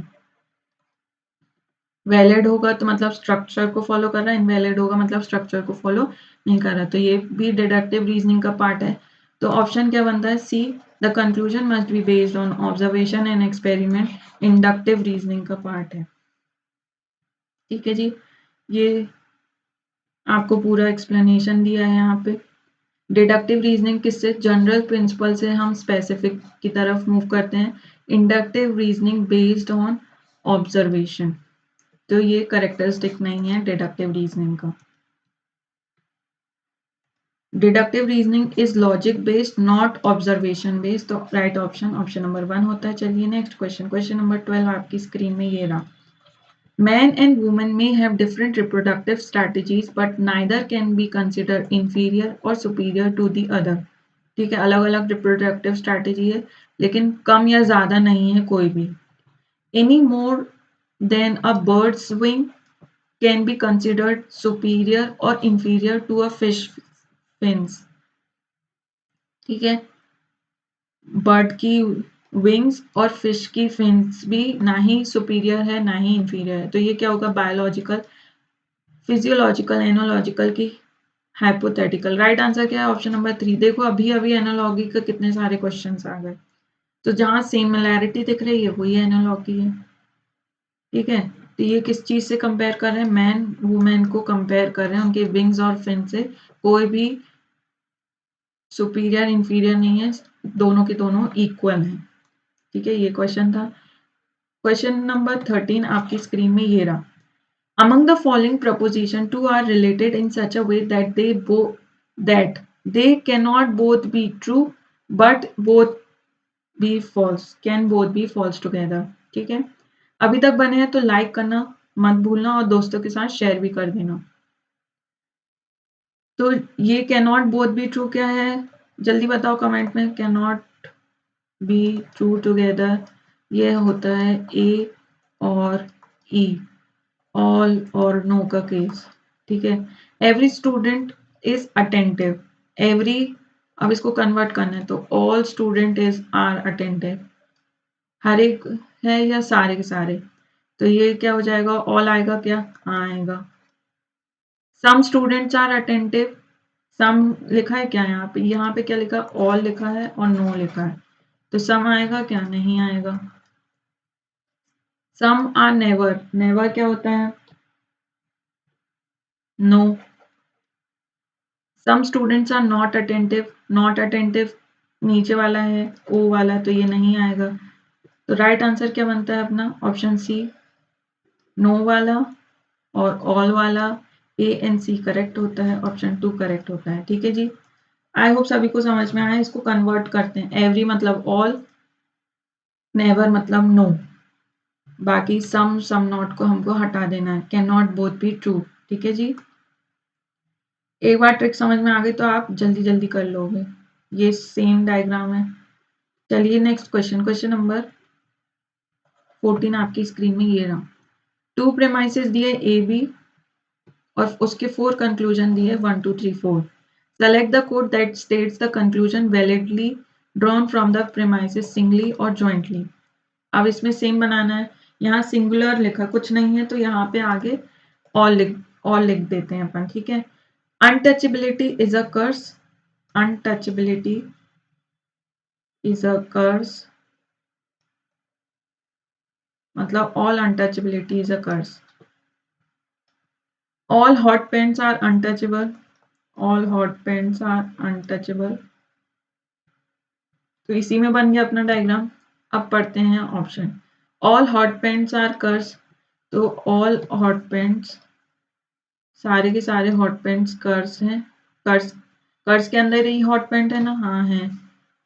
वैलिड होगा तो मतलब स्ट्रक्चर को फॉलो कर रहा है, इनवैलिड होगा मतलब स्ट्रक्चर को फॉलो नहीं कर रहा। तो ये भी डिडक्टिव रीजनिंग का पार्ट है। तो ऑप्शन क्या बनता है? C, the conclusion must be based on observation and experiment, inductive reasoning का पार्ट है। ठीक है जी, ये आपको पूरा एक्सप्लेनेशन दिया है यहाँ पे। डिडक्टिव रीजनिंग किससे? जनरल प्रिंसिपल से हम स्पेसिफिक की तरफ मूव करते हैं। Inductive reasoning based on observation. तो ये करेक्टरिस्टिक नहीं है डिडक्टिव रीजनिंग का। Deductive reasoning is logic based not observation based. तो राइट ऑप्शन ऑप्शन नंबर 1 होता है। चलिए नेक्स्ट क्वेश्चन, क्वेश्चन नंबर 12 आपकी स्क्रीन में ये रहा। Men and women may have different reproductive strategies, but neither can be considered inferior or superior to the other. ठीक है, अलग अलग रिप्रोडक्टिव स्ट्रैटेजी है, लेकिन कम या ज्यादा नहीं है कोई भी। Any more than a bird's wing can be considered superior or inferior to a fish fins. ठीक है, बर्ड की विंग्स और फिश की फिन्स भी ना ही सुपीरियर है ना ही इंफीरियर है। तो ये क्या होगा? बायोलॉजिकल, फिजियोलॉजिकल, एनोलॉजिकल की हाइपोथेटिकल। राइट आंसर क्या है? Option number 3। देखो अभी अभी एनालॉगी के कितने सारे क्वेश्चंस आ गए। तो जहां सिमिलैरिटी दिख रही है वही एनालॉगी है। ठीक है, तो ये किस चीज से कंपेयर कर रहे हैं? मैन वुमेन को कंपेयर कर रहे हैं, उनके विंग्स और फिन से। कोई भी सुपीरियर इंफीरियर नहीं है, दोनों के दोनों इक्वल हैं। ठीक है, ये क्वेश्चन था। क्वेश्चन नंबर 13 आपकी स्क्रीन में ये रहा। Among the following proposition, two are related in such a way that they cannot both be true, but both be false. Can both be false together. ठीक है, अभी तक बने हैं तो लाइक करना मत भूलना और दोस्तों के साथ शेयर भी कर देना। तो ये cannot both be true क्या है? जल्दी बताओ कमेंट में। cannot be true together ये होता है ए और ई, ऑल और नो का केस। ठीक है, every student is attentive. Every, अब इसको कन्वर्ट करना है तो all student is are attentive. हर एक है या सारे के सारे? तो ये क्या हो जाएगा? ऑल आएगा क्या? हाँ आएगा। सम स्टूडेंट्स आर अटेंटिव, सम लिखा है क्या यहाँ पे? यहाँ पे क्या लिखा? ऑल लिखा है और नो लिखा है। तो सम आएगा क्या? नहीं आएगा। सम आर नेवर, नेवर क्या होता है? No. Some students are not attentive, not attentive नीचे वाला है ओ वाला, तो ये नहीं आएगा। तो राइट आंसर क्या बनता है अपना? ऑप्शन सी, नो वाला और ऑल वाला। ए एंड सी करेक्ट होता है, ऑप्शन 2 करेक्ट होता है। ठीक है जी, आई होप सभी को समझ में आया। इसको कन्वर्ट करते हैं। एवरी मतलब ऑल, नेवर मतलब नो, बाकी सम नॉट को हमको हटा देना है। Can not both be true. ठीक है जी, एक बार ट्रिक समझ में आ गई तो आप जल्दी जल्दी कर लोगे। ये सेम डायग्राम है। चलिए नेक्स्ट क्वेश्चन, क्वेश्चन नंबर 14 आपकी स्क्रीन में ये रहा। टू प्रेमाइसेस दिए ए बी और उसके 4 कंक्लूजन दिए 1 2 3 4। Select the code that states the conclusion validly drawn from the premises singly और जॉइंटली। अब इसमें सेम बनाना है। यहाँ सिंगुलर लिखा कुछ नहीं है तो यहाँ पे आगे ऑल लिख देते हैं अपन। ठीक है, untouchability is a curse, untouchability is a curse मतलब all untouchability is a curse. All hot pants are untouchable, all hot pants are untouchable. तो इसी में बन गया अपना डायग्राम। अब पढ़ते हैं option. All hot paints are curse, तो ऑल हॉट पेंट्स, सारे के सारे हॉट पेंट्स कर्स हैं। कर्स, कर्स के अंदर ही हॉट पेंट है ना? हाँ है,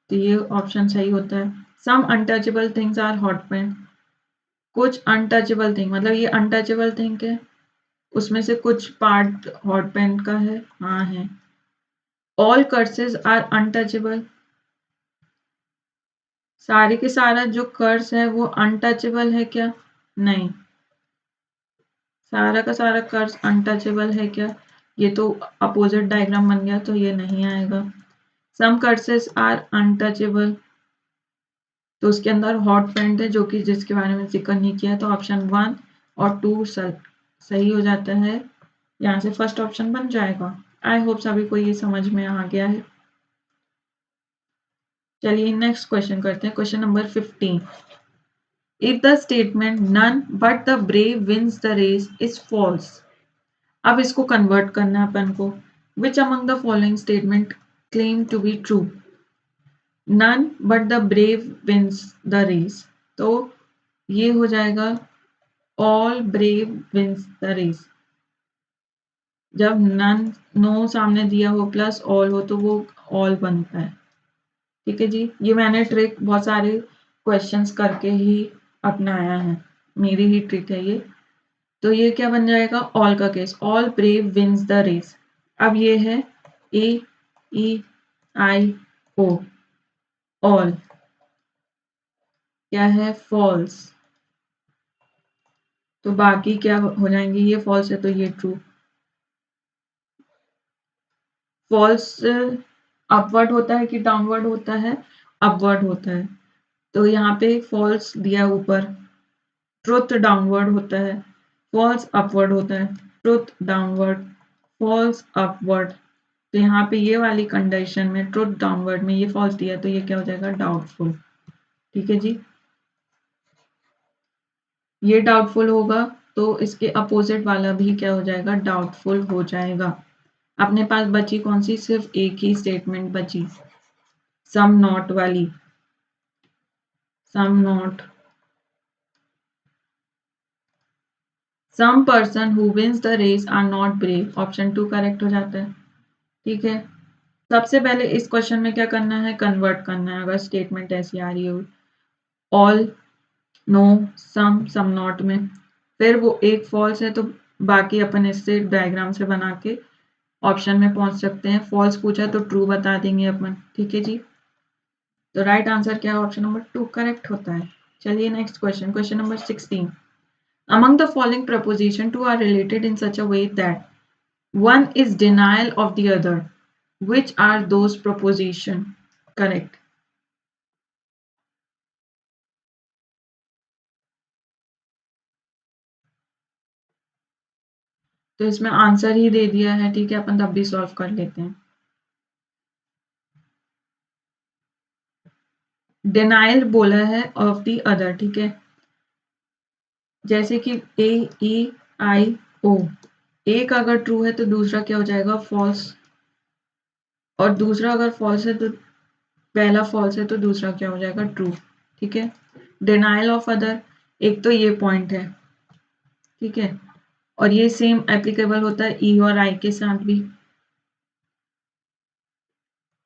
तो ये ऑप्शन सही होता है। Some untouchable things are hot paint, कुछ अनटचेबल थिंग मतलब ये अनटचेबल थिंग है, उसमें से कुछ पार्ट हॉट पेंट का है। हाँ है। ऑल कर्सेस आर अनटचेबल, सारे के सारा जो कर्स है वो अनटचेबल है क्या? नहीं, सारा का सारा कर्व अनटचेबल है क्या? ये तो अपोजिट डायग्राम बन गया, तो ये नहीं आएगा। सम कर्सेस आर अनटचेबल, तो उसके अंदर हॉट पेंट है जो कि जिसके बारे में जिक्र नहीं किया, तो ऑप्शन 1 और 2 सही हो जाता है। यहाँ से फर्स्ट ऑप्शन बन जाएगा। आई होप सभी को ये समझ में आ गया है। चलिए नेक्स्ट क्वेश्चन करते हैं, question number 15। If the statement none but the brave wins the race is false, अब इसको कन्वर्ट करना है अपन को। Which among the following statement claim to be true? None but the brave wins the race, तो ये हो जाएगा all brave wins the race. जब नन नो सामने दिया हो प्लस ऑल हो तो वो ऑल बनता है। ठीक है जी, ये मैंने ट्रिक बहुत सारे क्वेश्चंस करके ही अपनाया है, मेरी ही ट्रिक है ये। तो ये क्या बन जाएगा? ऑल का case, all brave wins the race. अब ये है AEIO, ऑल क्या है? फॉल्स। तो बाकी क्या हो जाएंगे? ये फॉल्स है तो ये ट्रू। फॉल्स अपवर्ड होता है कि डाउनवर्ड होता है? अपवर्ड होता है। तो यहाँ पे फॉल्स दिया ऊपर, ट्रुथ डाउनवर्ड होता है, फॉल्स अपवर्ड होता है, ट्रुथ डाउनवर्ड, फॉल्स अपवर्ड। तो यहाँ पे ये वाली कंडीशन में ट्रुथ डाउनवर्ड में ये फॉल्स दिया तो ये क्या हो जाएगा? डाउटफुल। ठीक है जी, ये डाउटफुल होगा तो इसके अपोजिट वाला भी क्या हो जाएगा? डाउटफुल हो जाएगा। अपने पास बची कौन सी? सिर्फ एक ही स्टेटमेंट बची, सम नॉट वाली। Some not, some person who wins the race are not brave, option 2 correct हो जाता है। ठीक है, सबसे पहले इस क्वेश्चन में क्या करना है? कन्वर्ट करना है। अगर स्टेटमेंट ऐसी आ रही हो ऑल, नो, सम नॉट में, फिर वो एक फॉल्स है तो बाकी अपन इससे डायग्राम से बना के ऑप्शन में पहुंच सकते हैं। फॉल्स पूछा तो ट्रू बता देंगे अपन। ठीक है जी, तो राइट आंसर क्या है? ऑप्शन नंबर 2 करेक्ट होता है। चलिए next question, question number 16। Among the following proposition, two are related in such a way that one is denial of the other. Which are those proposition? Correct. तो इसमें answer ही दे दिया है। ठीक है, अपन तब भी सॉल्व कर लेते हैं। डिनाइल बोला है ऑफ द अदर। ठीक है, जैसे कि AEIO, एक अगर ट्रू है तो दूसरा क्या हो जाएगा? फॉल्स। और दूसरा अगर फॉल्स है तो पहला फॉल्स है तो दूसरा क्या हो जाएगा? ट्रू। ठीक है, डिनाइल ऑफ अदर, एक तो ये पॉइंट है। ठीक है, और ये सेम एप्लीकेबल होता है ई और आई के साथ भी।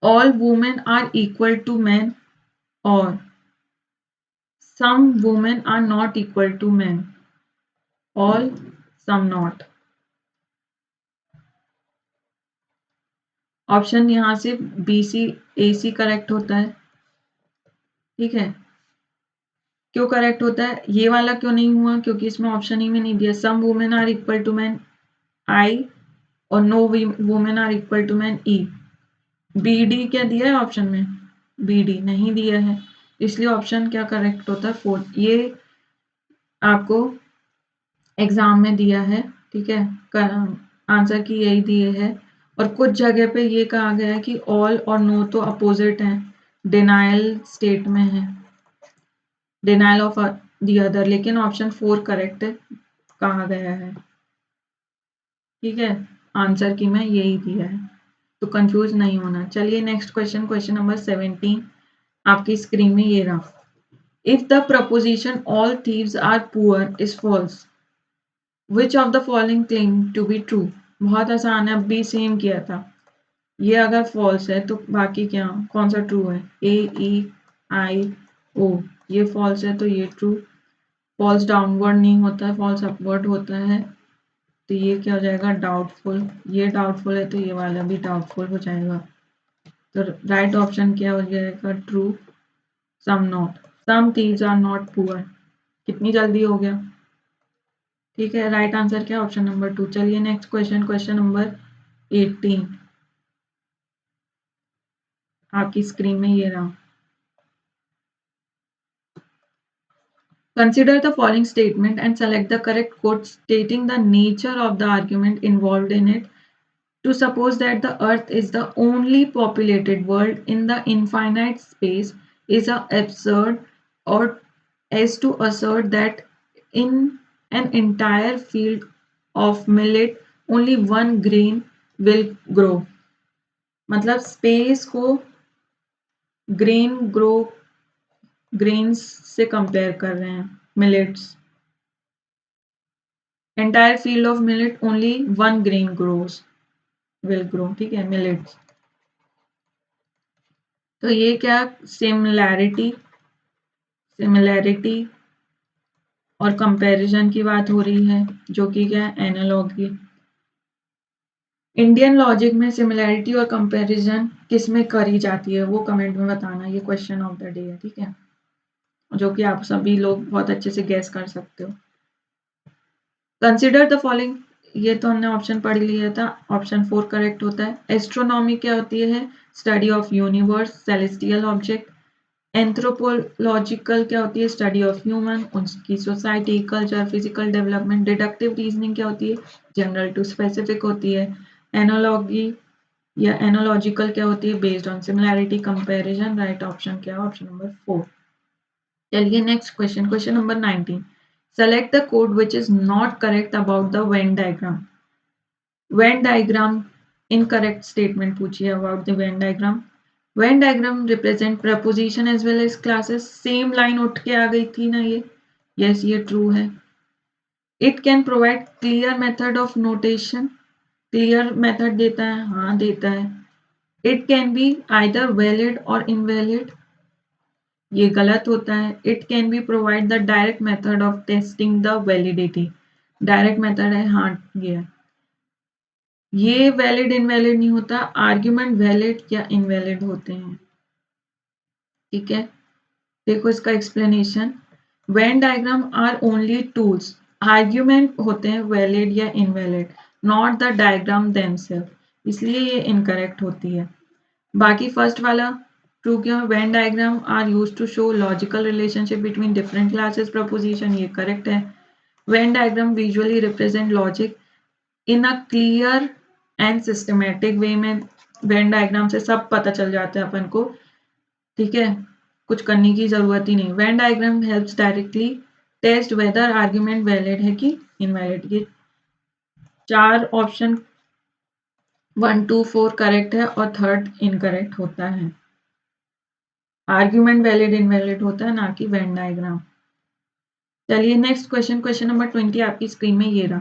All women are equal to man, और some women are not equal to man, all, some not. Option यहाँ से BC AC करेक्ट होता है। ठीक है, क्यों करेक्ट होता है? ये वाला क्यों नहीं हुआ? क्योंकि इसमें ऑप्शन ही में नहीं दिया। Some women are equal to man I, और no women are equal to man E. BD क्या दिया है ऑप्शन में? BD नहीं दिया है, इसलिए ऑप्शन क्या करेक्ट होता है? 4। ये आपको एग्जाम में दिया है। ठीक है, आंसर की यही दिए है। और कुछ जगह पे ये कहा गया है कि ऑल और नो तो अपोजिट हैं, डिनाइल स्टेट में है, डिनाइल ऑफ द अदर, लेकिन ऑप्शन 4 करेक्ट कहा गया है। ठीक है, आंसर की में यही दिया है, तो कंफ्यूज नहीं होना। चलिए नेक्स्ट क्वेश्चन, क्वेश्चन नंबर 17 आपकी स्क्रीन में ये रहा। If the proposition all thieves are poor is false, which of the following claim to be true? बहुत आसान है, अब भी सेम किया था। ये अगर फॉल्स है तो बाकी क्या, कौन सा ट्रू है? AEIO, ये फॉल्स है तो ये ट्रू। फॉल्स डाउनवर्ड नहीं होता है, फॉल्स अपवर्ड होता है, तो ये क्या हो जाएगा? डाउटफुल। ये डाउटफुल है तो ये वाला भी डाउटफुल हो जाएगा। तो राइट ऑप्शन क्या हो जाएगा? True, some not. Some thieves are not poor. कितनी जल्दी हो गया? ठीक है, राइट आंसर क्या, ऑप्शन नंबर 2। चलिए नेक्स्ट क्वेश्चन, क्वेश्चन नंबर 18 आपकी स्क्रीन में ये रहा। Consider the following statement and select the correct quote stating the nature of the argument involved in it. To suppose that the earth is the only populated world in the infinite space is absurd, or as to assert that in an entire field of millet only one grain will grow. मतलब space को grains से compare कर रहे हैं, millets. Entire field of millet only one grain will grow, ठीक है, millets. तो ये क्या, सिमिलैरिटी और कंपैरिजन की बात हो रही है, जो कि क्या है, एनालॉगी। इंडियन लॉजिक में सिमिलैरिटी और कंपैरिजन किस में करी जाती है वो कमेंट में बताना, ये क्वेश्चन ऑफ द डे है, ठीक है, जो कि आप सभी लोग बहुत अच्छे से गैस कर सकते हो। कंसिडर द फॉलोइंग, ये तो हमने ऑप्शन पढ़ लिया था, ऑप्शन 4 करेक्ट होता है। एस्ट्रोनॉमी क्या होती है, study of universe, celestial object. Anthropological क्या होती है, स्टडी ऑफ ह्यूमन, उनकी society, culture, physical development. Deductive reasoning क्या होती है, जनरल टू स्पेसिफिक होती है। एनोलॉगी या एनोलॉजिकल क्या होती है, based on similarity, comparison. Right option क्या है, ऑप्शन नंबर 4। चलिए next question, question number 19। Select the code which is not correct about the Venn diagram. Venn diagram incorrect statement पूछिए about the Venn diagram. Venn diagram represent preposition as well as classes. Same line उठ के आ गई थी ना ये, yes ये true है। It can provide clear method of notation. Clear method देता है, हाँ देता है। It can be either valid or invalid. ये गलत होता है। It can B provide the direct method of testing the validity. Direct method है, हाँ ये वैलिड इनवैलिड नहीं होता, आर्ग्यूमेंट वैलिड या इनवैलिड होते हैं, ठीक है। देखो इसका explanation, Venn diagram are only tools, argument होते हैं वैलिड या invalid, not the diagram themselves, इसलिए ये इनकरेक्ट होती है। बाकी फर्स्ट वाला ट्रू क्यों, Venn diagram are use to show logical relationship between different classes proposition, ये करेक्ट है। Venn diagram visually represent logic in a clear and systematic way में, वेन डायग्राम से सब पता चल जाता है अपन को, ठीक है, कुछ करने की जरूरत ही नहीं। Venn diagram helps directly test whether argument valid है कि इनवैलिड। ये 4 ऑप्शन 1 2 4 करेक्ट है और थर्ड इनकरेक्ट होता है। आर्ग्यूमेंट वैलिड इनवैलिड होता है, ना कि वेन डायग्राम। चलिए नेक्स्ट क्वेश्चन, क्वेश्चन नंबर 20 आपकी स्क्रीन में ये रहा।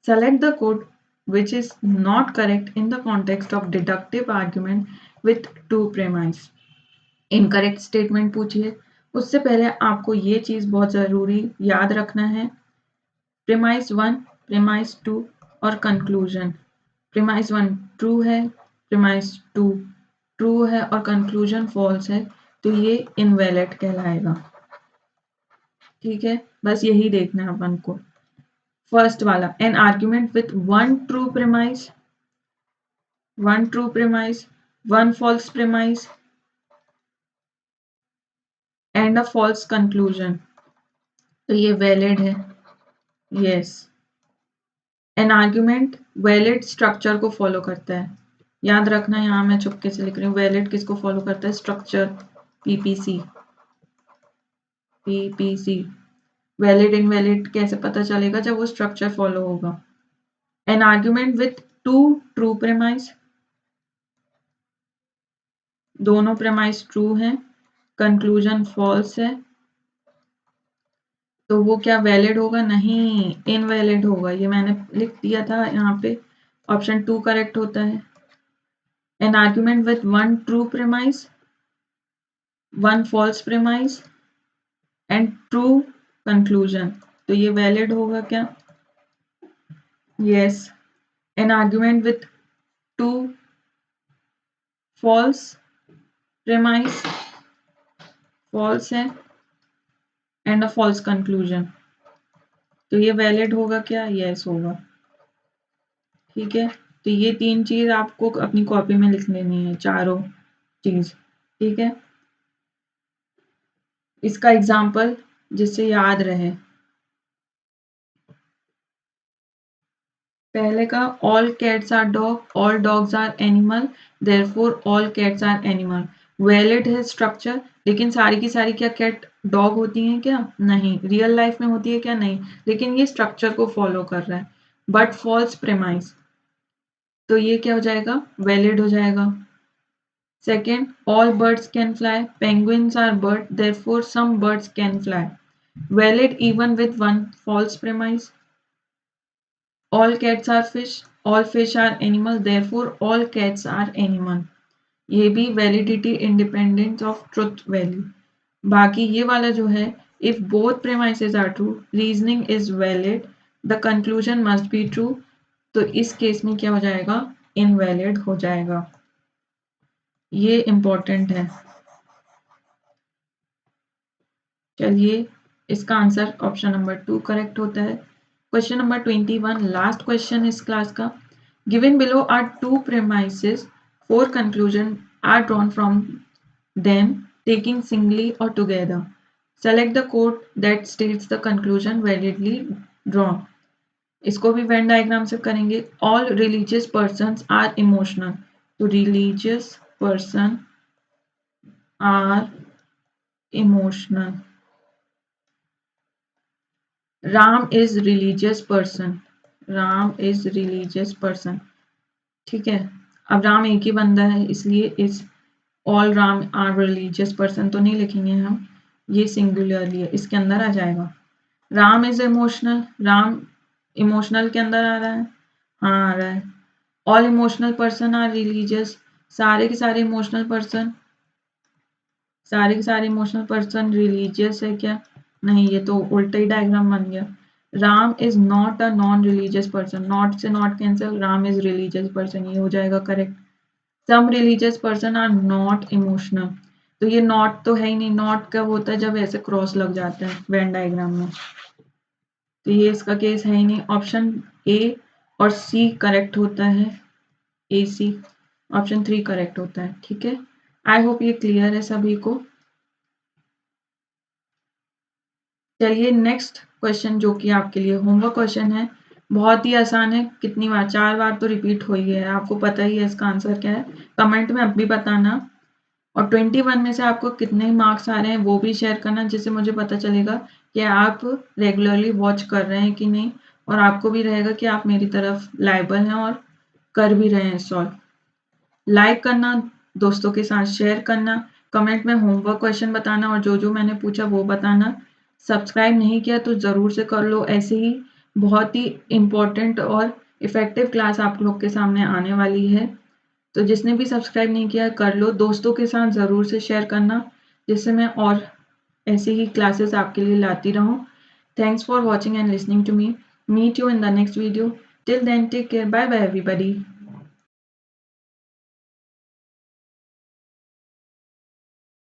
Select the code which is not correct in the context of deductive argument with two premise. Incorrect statement पूछिए। उससे पहले आपको ये चीज बहुत जरूरी याद रखना है, premise 1, premise 2 और conclusion। premise 1 ट्रू है, premise 2 ट्रू है और conclusion false है, तो ये invalid कहलाएगा, ठीक है। बस यही देखना है अपन को। फर्स्ट वाला, an argument with one true premise, one false premise and a false conclusion, तो ये वैलिड है, yes. An argument valid structure को फॉलो करता है, याद रखना, यहाँ मैं चुपके से लिख रही हूँ, वैलिड किसको फॉलो करता है, स्ट्रक्चर, पीपीसी। वैलिड इनवैलिड कैसे पता चलेगा, जब वो स्ट्रक्चर फॉलो होगा। N argument with to true premise, दोनों प्रेमाइज ट्रू हैं, कंक्लूजन फॉल्स है, तो वो क्या वैलिड होगा, नहीं इनवैलिड होगा, ये मैंने लिख दिया था यहाँ पे, ऑप्शन 2 करेक्ट होता है। An argument with one true premise, one false premise and true conclusion, तो ये वैलिड होगा क्या, yes. An argument with two false premise, false है, एंड अ फॉल्स कंक्लूजन, तो ये वैलिड होगा क्या? यस होगा। ठीक है, तो ये 3 चीज आपको अपनी कॉपी में लिख लेनी है, चारों चीज। ठीक है, इसका एग्जाम्पल जिससे याद रहे। पहले का all cats are dog, all dogs are animal, therefore all cats are animal. Valid है स्ट्रक्चर, लेकिन सारी की सारी क्या कैट डॉग होती हैं क्या? नहीं। रियल लाइफ में होती है क्या? नहीं। लेकिन ये स्ट्रक्चर को फॉलो कर रहा है। बट फॉल्स प्रेमाइस, तो ये क्या हो जाएगा? वैलिड हो जाएगा। Second, all birds can fly, penguins are bird, therefore some birds can fly. Valid even with one false premise. All cats are fish, all fish are animal, therefore all cats are animal. ये भी validity independent of truth value. बाकी ये वाला जो है, if both premises are true, reasoning is valid, the conclusion must be true, तो इस case में क्या हो जाएगा? इनवैलिड हो जाएगा। ये इंपॉर्टेंट है। चलिए, इसका आंसर ऑप्शन नंबर 2 करेक्ट होता है। क्वेश्चन नंबर 21, लास्ट क्वेश्चन इस क्लास का। Given below are 2 premises, 4 conclusion are drawn from them taking singly or together. Select the quote that states the conclusion validly drawn. इसको भी when diagram से करेंगे। All religious persons are emotional, तो religious person are emotional. Ram is religious person, Ram is religious person. ठीक है, अब राम एक ही बंदा है, इसलिए इस all Ram are religious person तो नहीं लिखेंगे हम, ये सिंगुलरली है, इसके अंदर आ जाएगा। Ram is emotional, Ram emotional के अंदर आ रहा है, हाँ आ रहा है। All emotional person are religious, सारे के सारे इमोशनल पर्सन, सारे के सारे इमोशनल पर्सन रिलीजियस है क्या? नहीं, ये तो उल्टा ही डायग्राम बन गया। Ram is not a non religious person, not से not cancel, Ram is religious person, ये हो जाएगा correct. Some religious person are not emotional, तो ये नॉट तो है ही नहीं, नॉट कब होता है? जब ऐसे क्रॉस लग जाता है वेन डायग्राम में, तो ये इसका केस है ही नहीं। ऑप्शन ए और सी करेक्ट होता है, ए सी। ऑप्शन 3 करेक्ट होता है। ठीक है, आई होप ये क्लियर है सभी को। चलिए नेक्स्ट क्वेश्चन जो कि आपके लिए होमवर्क क्वेश्चन है, बहुत ही आसान है। कितनी बार? 4 बार तो रिपीट हो ही गया है, आपको पता ही है इसका आंसर क्या है। कमेंट में अब भी बताना, और 21 में से आपको कितने मार्क्स आ रहे हैं वो भी शेयर करना, जिससे मुझे पता चलेगा कि आप रेगुलरली वॉच कर रहे हैं कि नहीं, और आपको भी रहेगा कि आप मेरी तरफ लायबल हैं और कर भी रहे हैं सॉल्व। लाइक करना, दोस्तों के साथ शेयर करना, कमेंट में होमवर्क क्वेश्चन बताना, और जो जो मैंने पूछा वो बताना। सब्सक्राइब नहीं किया तो ज़रूर से कर लो, ऐसे ही बहुत ही इम्पोर्टेंट और इफ़ेक्टिव क्लास आप लोग के सामने आने वाली है। तो जिसने भी सब्सक्राइब नहीं किया कर लो, दोस्तों के साथ ज़रूर से शेयर करना, जिससे मैं और ऐसे ही क्लासेस आपके लिए लाती रहूं। Thanks for watching and listening to me. Meet you in the next video. Till then take care, bye bye everybody.